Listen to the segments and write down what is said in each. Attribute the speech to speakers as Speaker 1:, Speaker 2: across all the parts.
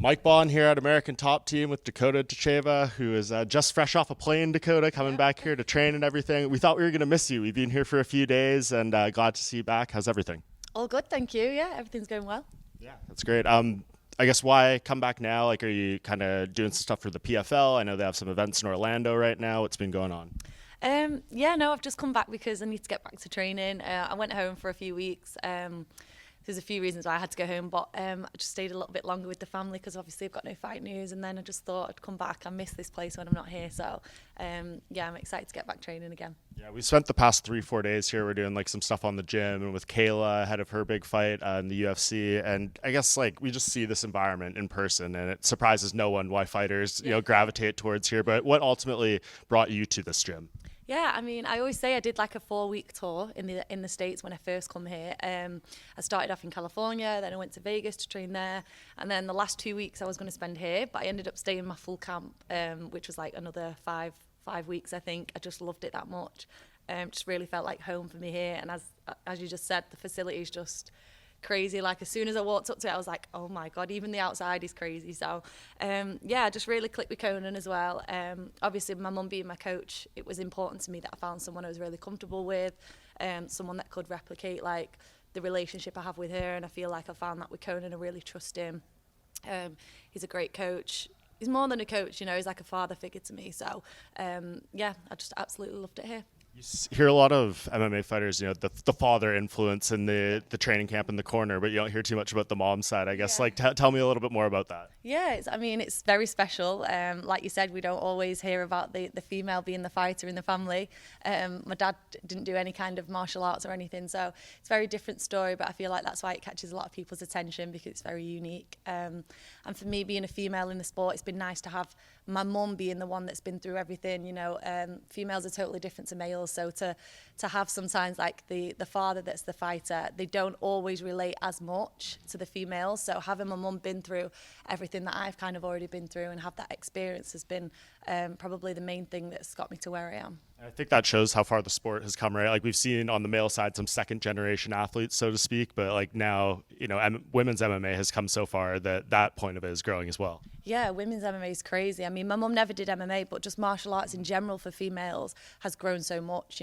Speaker 1: Mike Bohn here at American Top Team with Dakota Ditcheva, who is just fresh off a plane, Dakota, coming back here to train and everything. We thought we were going to miss you. We've been here for a few days and glad to see you back. How's everything?
Speaker 2: All good, thank you. Yeah, everything's going well.
Speaker 1: Yeah, that's great. I guess why come back now? Like, are you kind of doing some stuff for the PFL? I know they have some events in Orlando right now. What's been going on?
Speaker 2: Yeah, no, I've just come back because I need to get back to training. I went home for a few weeks. There's a few reasons why I had to go home, but I just stayed a little bit longer with the family because obviously I've got no fight news, and then I just thought I'd come back. I miss this place when I'm not here, so yeah, I'm excited to get back training again.
Speaker 1: Yeah, we spent the past 3-4 days here. We're doing like some stuff on the gym and with Kayla ahead of her big fight in the UFC. And I guess like we just see this environment in person, and it surprises no one why fighters gravitate towards here. But what ultimately brought you to this gym?
Speaker 2: Yeah, I mean, I always say I did like a 4-week tour in the States when I first come here. I started off in California, then I went to Vegas to train there, and then the last 2 weeks I was going to spend here, but I ended up staying my full camp, which was like another five weeks, I think. I just loved it that much. Just really felt like home for me here, and as you just said, the facility is just crazy. Like as soon as I walked up to it, I was like, oh my god, even the outside is crazy. So yeah, I just really clicked with Conan as well. Obviously my mum being my coach, it was important to me that I found someone I was really comfortable with, someone that could replicate like the relationship I have with her, and I feel like I found that with Conan. I really trust him. He's a great coach. He's more than a coach, he's like a father figure to me. So yeah, I just absolutely loved it here.
Speaker 1: You hear a lot of MMA fighters, the father influence in the training camp in the corner, but you don't hear too much about the mom side, I guess. Yeah. Like, tell me a little bit more about that.
Speaker 2: Yeah, it's very special. Like you said, we don't always hear about the female being the fighter in the family. My dad didn't do any kind of martial arts or anything, so it's a very different story, but I feel like that's why it catches a lot of people's attention, because it's very unique. And for me, being a female in the sport, it's been nice to have my mum being the one that's been through everything. Females are totally different to males, so to have sometimes like the father that's the fighter, they don't always relate as much to the females. So having my mum been through everything that I've kind of already been through and have that experience has been probably the main thing that's got me to where I am.
Speaker 1: I think that shows how far the sport has come, right? Like we've seen on the male side some second generation athletes, so to speak, but like now, women's MMA has come so far that point of it is growing as well.
Speaker 2: Yeah, women's MMA is crazy. I mean, my mum never did MMA, but just martial arts in general for females has grown so much,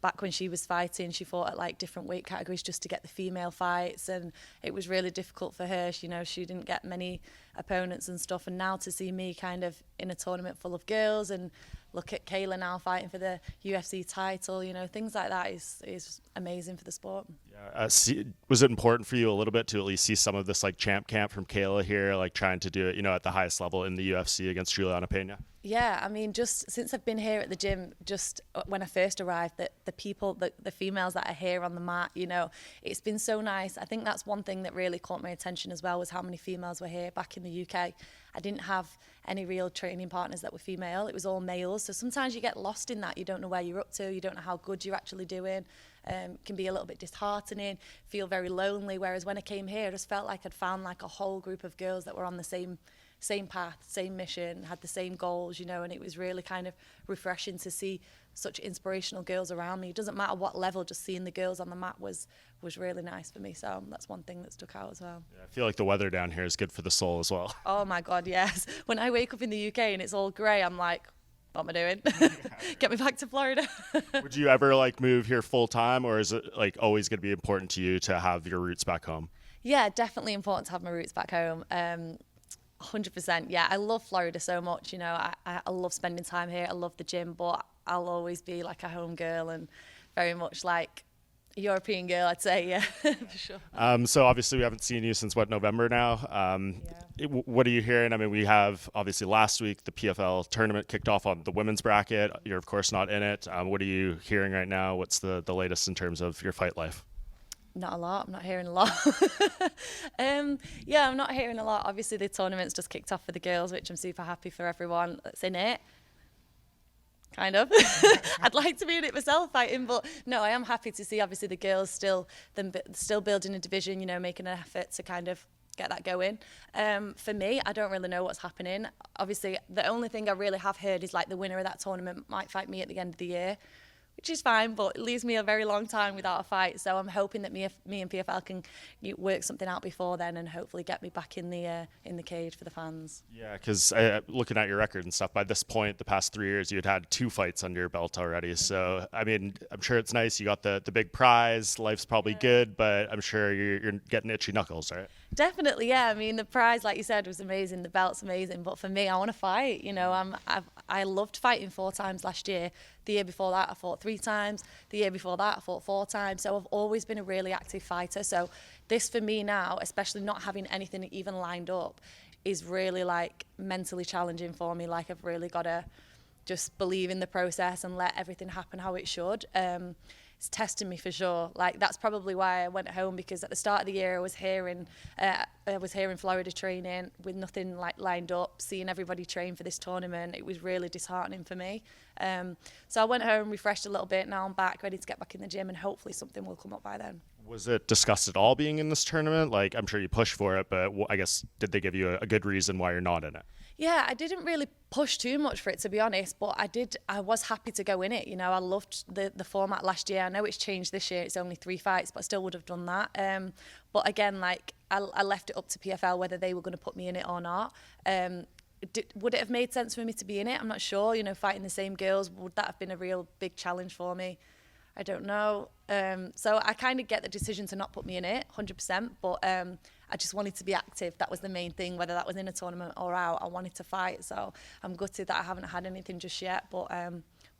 Speaker 2: Back when she was fighting, she fought at like different weight categories just to get the female fights, and it was really difficult for her. She didn't get many opponents and stuff, and now to see me kind of in a tournament full of girls, and look at Kayla now fighting for the UFC title, things like that is amazing for the sport.
Speaker 1: Yeah. Was it important for you a little bit to at least see some of this like champ camp from Kayla here, like trying to do it, at the highest level in the UFC against Juliana Pena?
Speaker 2: Yeah, I mean, just since I've been here at the gym, just when I first arrived, the people, the females that are here on the mat, it's been so nice. I think that's one thing that really caught my attention as well, was how many females were here back in the UK. I didn't have any real training partners that were female. It was all males. So sometimes you get lost in that. You don't know where you're up to. You don't know how good you're actually doing. Can be a little bit disheartening, feel very lonely. Whereas when I came here, I just felt like I'd found like a whole group of girls that were on the same path, same mission, had the same goals, and it was really kind of refreshing to see such inspirational girls around me. It doesn't matter what level, just seeing the girls on the mat was really nice for me. So that's one thing that stuck out as well.
Speaker 1: Yeah, I feel like the weather down here is good for the soul as well.
Speaker 2: Oh my God, yes. When I wake up in the UK and it's all grey, I'm like, what am I doing? Get me back to Florida.
Speaker 1: Would you ever like move here full time, or is it like always going to be important to you to have your roots back home?
Speaker 2: Yeah, definitely important to have my roots back home. 100%. Yeah, I love Florida so much. I love spending time here. I love the gym, but I'll always be like a home girl and very much like a European girl, I'd say. Yeah, for sure.
Speaker 1: So obviously we haven't seen you since November now. What are you hearing? I mean, we have obviously last week the PFL tournament kicked off on the women's bracket. You're of course not in it. What are you hearing right now? What's the latest in terms of your fight life?
Speaker 2: Not a lot. I'm not hearing a lot. Yeah, I'm not hearing a lot. Obviously, the tournament's just kicked off for the girls, which I'm super happy for everyone that's in it. Kind of. I'd like to be in it myself fighting, but no, I am happy to see obviously the girls still building a division, making an effort to kind of get that going. For me, I don't really know what's happening. Obviously, the only thing I really have heard is like the winner of that tournament might fight me at the end of the year, which is fine, but it leaves me a very long time without a fight. So I'm hoping that me and PFL can work something out before then and hopefully get me back in the cage for the fans.
Speaker 1: Yeah, because looking at your record and stuff, by this point, the past 3 years, you had 2 fights under your belt already. So, I mean, I'm sure it's nice. You got the big prize. Life's probably good, but I'm sure you're getting itchy knuckles, right?
Speaker 2: Definitely, yeah. I mean, the prize, like you said, was amazing. The belt's amazing, but for me, I want to fight. You know, I loved fighting 4 times last year. The year before that, I fought 3 times. The year before that, I fought 4 times. So I've always been a really active fighter. So this for me now, especially not having anything even lined up, is really like mentally challenging for me. Like I've really got to just believe in the process and let everything happen how it should. It's testing me for sure. Like that's probably why I went home, because at the start of the year I was here in Florida training with nothing like lined up, seeing everybody train for this tournament. It was really disheartening for me. So I went home, refreshed a little bit. Now I'm back, ready to get back in the gym, and hopefully something will come up by then.
Speaker 1: Was it discussed at all being in this tournament? Like, I'm sure you pushed for it, but I guess did they give you a good reason why you're not in it?
Speaker 2: Yeah, I didn't really push too much for it, to be honest, but I was happy to go in it. You know, I loved the format last year. I know it's changed this year. It's only 3 fights, but I still would have done that. But again, like I left it up to PFL whether they were going to put me in it or not. Would it have made sense for me to be in it? I'm not sure. You know, fighting the same girls, would that have been a real big challenge for me? I don't know. So I kind of get the decision to not put me in it 100%, but I just wanted to be active. That was the main thing, whether that was in a tournament or out. I wanted to fight, so I'm gutted that I haven't had anything just yet, but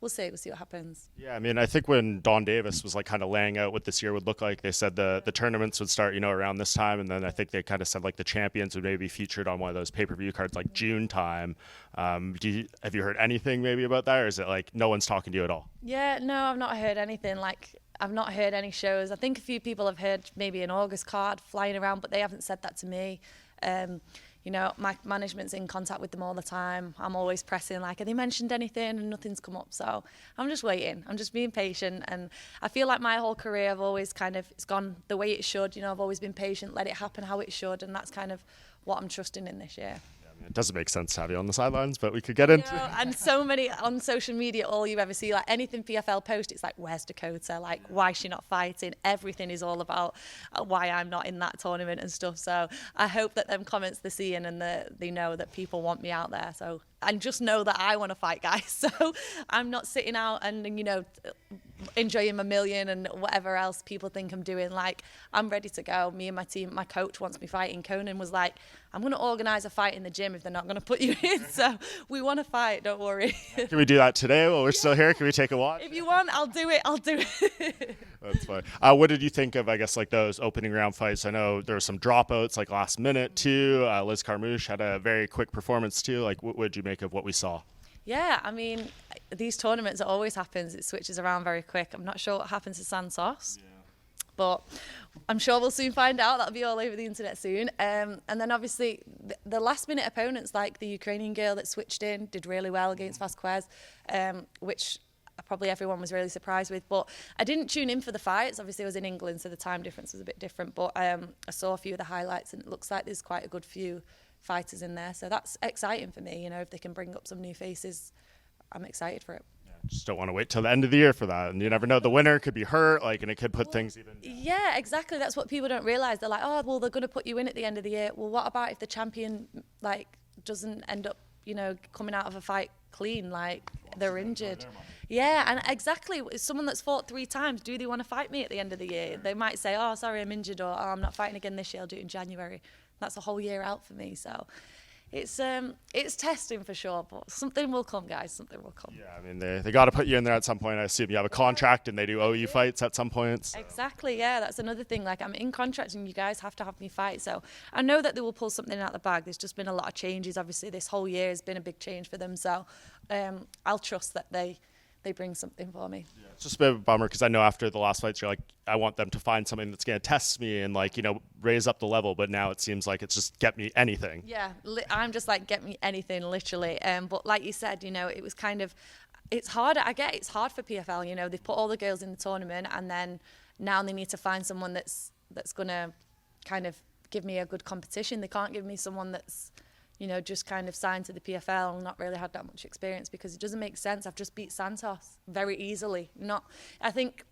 Speaker 2: we'll see what happens.
Speaker 1: Yeah, I mean, I think when Dawn Davis was like kind of laying out what this year would look like, they said the tournaments would start, you know, around this time, and then I think they kind of said like the champions would maybe be featured on one of those pay-per-view cards like June time. Have you heard anything maybe about that, or is it like no one's talking to you at all?
Speaker 2: Yeah, no, I've not heard anything. Like, I've not heard any shows. I think a few people have heard maybe an August card flying around, but they haven't said that to me. You know, my management's in contact with them all the time. I'm always pressing, like, have they mentioned anything? And nothing's come up. So I'm just waiting. I'm just being patient. And I feel like my whole career, I've always kind of, it's gone the way it should. You know, I've always been patient, let it happen how it should. And that's kind of what I'm trusting in this year.
Speaker 1: It doesn't make sense to have you on the sidelines, but we could get into it.
Speaker 2: And so many on social media, all you ever see, like anything PFL post, it's like, where's Dakota? Like, why is she not fighting? Everything is all about why I'm not in that tournament and stuff. So I hope that them comments they're seeing and they know that people want me out there. So, and just know that I want to fight, guys. So I'm not sitting out and, you know, enjoying my million and whatever else people think I'm doing. Like, I'm ready to go. Me and my team, my coach wants me fighting. Conan was like, I'm going to organise a fight in the gym if they're not going to put you in. So we want to fight, don't worry.
Speaker 1: Can we do that today while we're still here? Can we take a watch?
Speaker 2: If you want, I'll do it.
Speaker 1: That's fine. What did you think of, I guess, like those opening round fights? I know there were some dropouts like last minute too. Liz Carmouche had a very quick performance too. Like, what did you make of what we saw?
Speaker 2: Yeah, I mean, these tournaments, it always happens. It switches around very quick. I'm not sure what happens to Santos, but I'm sure we'll soon find out. That'll be all over the internet soon. And then obviously the last minute opponents, like the Ukrainian girl that switched in, did really well against Vasquez, which probably everyone was really surprised with. But I didn't tune in for the fights. Obviously I was in England, so the time difference was a bit different. But I saw a few of the highlights, and it looks like there's quite a good few fighters in there. So that's exciting for me. You know, if they can bring up some new faces, I'm excited for it.
Speaker 1: Just don't want to wait till the end of the year for that, and you never know, the winner could be hurt, like, and it could put things even.
Speaker 2: Yeah, exactly. That's what people don't realize. They're like, oh, well, they're going to put you in at the end of the year. Well, what about if the champion like doesn't end up, you know, coming out of a fight clean, like they're injured? Yeah, and exactly. Someone that's fought 3 times, do they want to fight me at the end of the year? They might say, oh, sorry, I'm injured, or oh, I'm not fighting again this year, I'll do it in January. That's a whole year out for me. So it's testing for sure, but something will come, guys. Something will come.
Speaker 1: Yeah, I mean, they got to put you in there at some point. I assume you have a contract, and they do owe you fights at some point. So.
Speaker 2: Exactly, yeah. That's another thing. Like, I'm in contract, and you guys have to have me fight. So I know that they will pull something out of the bag. There's just been a lot of changes. Obviously, this whole year has been a big change for them. So I'll trust that they bring something for me.
Speaker 1: Yeah, it's just a bit of a bummer, because I know after the last fights, you're like, I want them to find something that's going to test me and, like, you know, raise up the level. But now it seems like it's just get me anything.
Speaker 2: Yeah, I'm just like, get me anything, literally. But like you said, you know, it was kind of, it's hard. I get it's hard for PFL. You know, they've put all the girls in the tournament, and then now they need to find someone that's going to kind of give me a good competition. They can't give me someone that's, just kind of signed to the PFL and not really had that much experience, because it doesn't make sense. I've just beat Santos very easily. I think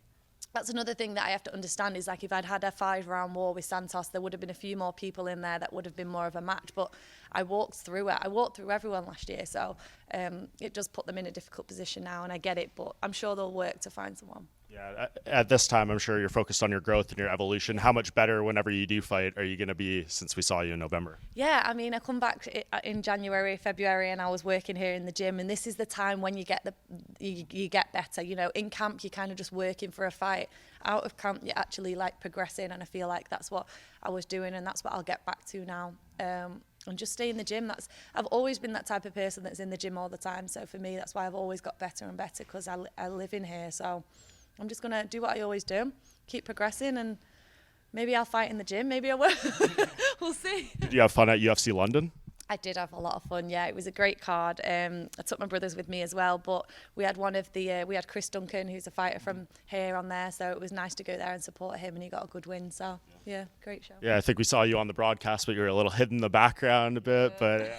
Speaker 2: that's another thing that I have to understand is, like, if I'd had a 5-round war with Santos, there would have been a few more people in there that would have been more of a match. But I walked through it. I walked through everyone last year. So it does put them in a difficult position now, and I get it. But I'm sure they'll work to find someone.
Speaker 1: Yeah, at this time, I'm sure you're focused on your growth and your evolution. How much better, whenever you do fight, are you going to be since we saw you in November?
Speaker 2: Yeah, I mean, I come back in January, February, and I was working here in the gym, and this is the time when you get you get better. In camp, you're kind of just working for a fight. Out of camp, you're actually like progressing, and I feel like that's what I was doing, and that's what I'll get back to now. And just stay in the gym. I've always been that type of person that's in the gym all the time. So for me, that's why I've always got better and better, because I live in here. So I'm just going to do what I always do, keep progressing, and maybe I'll fight in the gym, maybe I will. We'll see.
Speaker 1: Did you have fun at UFC London?
Speaker 2: I did have a lot of fun, yeah. It was a great card. I took my brothers with me as well, but we had we had Chris Duncan, who's a fighter from here on there, so it was nice to go there and support him, and he got a good win, so yeah, great show.
Speaker 1: Yeah, I think we saw you on the broadcast, but you were a little hidden in the background a bit, but...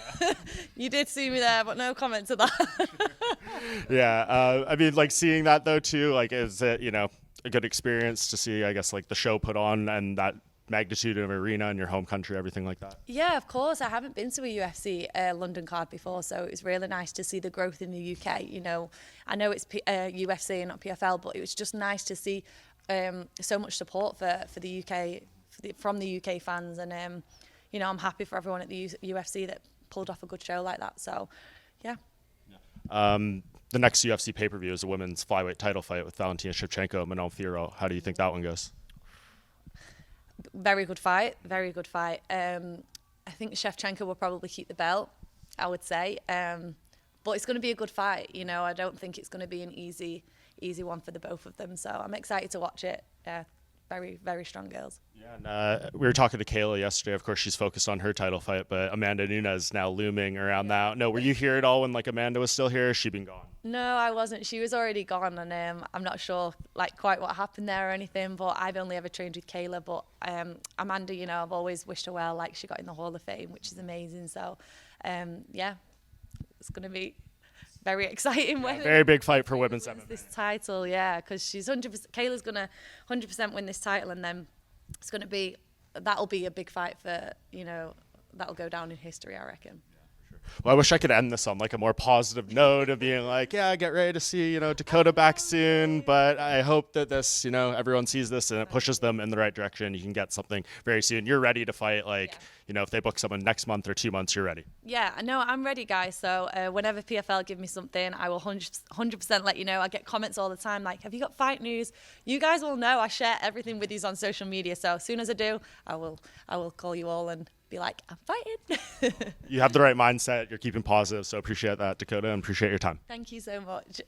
Speaker 2: You did see me there, but no comment to that.
Speaker 1: Yeah, I mean, like, seeing that, though, too, like, is it, a good experience to see, I guess, like, the show put on and that magnitude of arena in your home country, everything like that?
Speaker 2: Yeah, of course. I haven't been to a UFC London card before, so it was really nice to see the growth in the UK. I know it's UFC and not PFL, but it was just nice to see so much support for the UK from the UK fans, and I'm happy for everyone at the UFC that pulled off a good show like that. So, yeah.
Speaker 1: The next UFC pay-per-view is a women's flyweight title fight with Valentina Shevchenko, Manon Fiorot. How do you think that one goes?
Speaker 2: Very good fight, very good fight. I think Shevchenko will probably keep the belt, I would say. But it's going to be a good fight. I don't think it's going to be an easy one for the both of them. So I'm excited to watch it. Very, very strong girls.
Speaker 1: Yeah, and we were talking to Kayla yesterday. Of course, she's focused on her title fight, but Amanda Nunes now looming around that. No, were you here at all when Amanda was still here? Has she been gone?
Speaker 2: No, I wasn't. She was already gone, and I'm not sure quite what happened there or anything. But I've only ever trained with Kayla. But Amanda, I've always wished her well. She got in the Hall of Fame, which is amazing. So, yeah, it's going to be very exciting.
Speaker 1: Very big fight for women's MMA.
Speaker 2: This title, yeah, because she's 100%. Kayla's going to 100% win this title, and then it's going to be that'll be a big fight for that'll go down in history, I reckon.
Speaker 1: Well, I wish I could end this on a more positive note of being yeah, get ready to see, Dakota back soon. But I hope that this, everyone sees this and it pushes them in the right direction. You can get something very soon. You're ready to fight. If they book someone next month or 2 months, you're ready.
Speaker 2: Yeah, no, I'm ready, guys. So whenever PFL give me something, I will 100% let you know. I get comments all the time have you got fight news? You guys will know. I share everything with you on social media. So as soon as I do, I will call you all and be like, I'm fighting.
Speaker 1: You have the right mindset. You're keeping positive. So appreciate that, Dakota, and appreciate your time.
Speaker 2: Thank you so much.